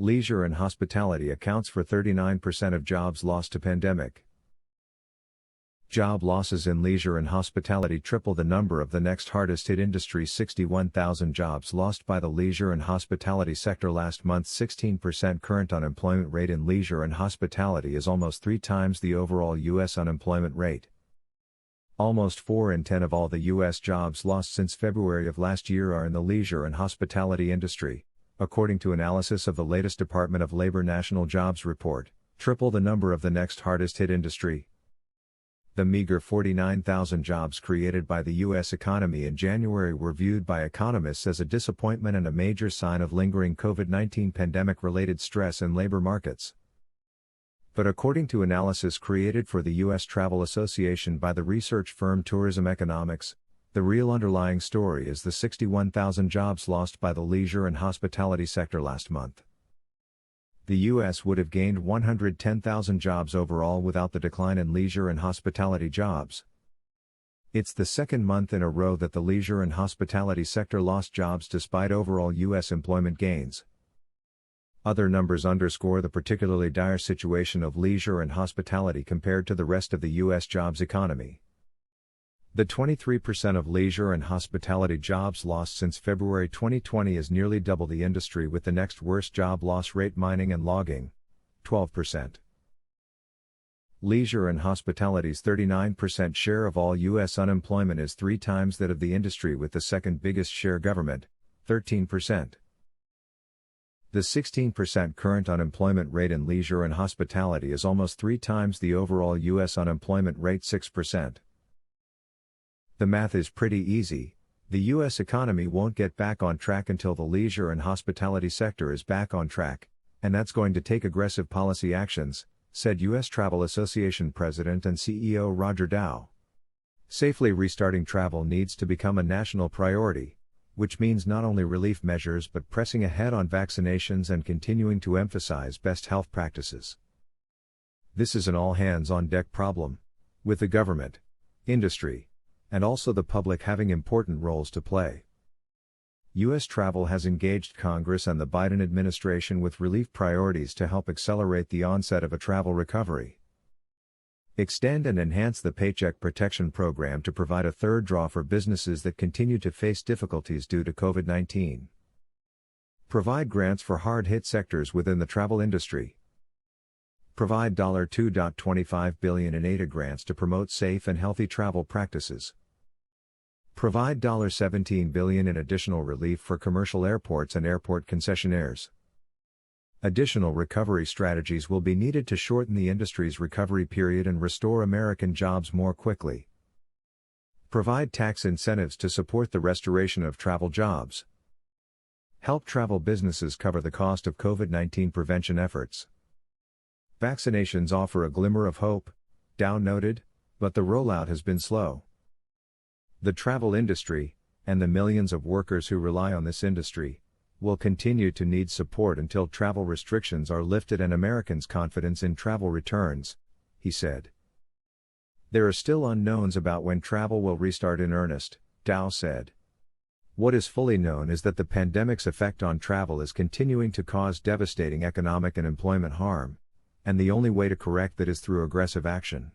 Leisure and hospitality accounts for 39% of jobs lost to pandemic. Job losses in leisure and hospitality triple the number of the next hardest hit industries. 61,000 jobs lost by the leisure and hospitality sector last month. 16% current unemployment rate in leisure and hospitality is almost 3 times the overall U.S. unemployment rate. Almost 4 in 10 of all the U.S. jobs lost since February of last year are in the leisure and hospitality industry, according to analysis of the latest Department of Labor National Jobs Report, triple the number of the next hardest hit industry. The meager 49,000 jobs created by the U.S. economy in January were viewed by economists as a disappointment and a major sign of lingering COVID-19 pandemic-related stress in labor markets. But according to analysis created for the U.S. Travel Association by the research firm Tourism Economics, the real underlying story is the 61,000 jobs lost by the leisure and hospitality sector last month. The U.S. would have gained 110,000 jobs overall without the decline in leisure and hospitality jobs. It's the second month in a row that the leisure and hospitality sector lost jobs despite overall U.S. employment gains. Other numbers underscore the particularly dire situation of leisure and hospitality compared to the rest of the U.S. jobs economy. The 23% of leisure and hospitality jobs lost since February 2020 is nearly double the industry, with the next worst job loss rate mining and logging, 12%. Leisure and hospitality's 39% share of all U.S. unemployment is 3 times that of the industry, with the second biggest share government, 13%. The 16% current unemployment rate in leisure and hospitality is almost 3 times the overall U.S. unemployment rate, 6%. The math is pretty easy. The U.S. economy won't get back on track until the leisure and hospitality sector is back on track, and that's going to take aggressive policy actions, said U.S. Travel Association President and CEO Roger Dow. Safely restarting travel needs to become a national priority, which means not only relief measures but pressing ahead on vaccinations and continuing to emphasize best health practices. This is an all-hands-on-deck problem, with the government, industry, and also the public having important roles to play. U.S. Travel has engaged Congress and the Biden administration with relief priorities to help accelerate the onset of a travel recovery. Extend and enhance the Paycheck Protection Program to provide a third draw for businesses that continue to face difficulties due to COVID-19. Provide grants for hard-hit sectors within the travel industry. Provide $2.25 billion in AIDA grants to promote safe and healthy travel practices. Provide $17 billion in additional relief for commercial airports and airport concessionaires. Additional recovery strategies will be needed to shorten the industry's recovery period and restore American jobs more quickly. Provide tax incentives to support the restoration of travel jobs. Help travel businesses cover the cost of COVID-19 prevention efforts. Vaccinations offer a glimmer of hope, Dow noted, but the rollout has been slow. The travel industry, and the millions of workers who rely on this industry, will continue to need support until travel restrictions are lifted and Americans' confidence in travel returns, he said. There are still unknowns about when travel will restart in earnest, Dow said. What is fully known is that the pandemic's effect on travel is continuing to cause devastating economic and employment harm, and the only way to correct that is through aggressive action.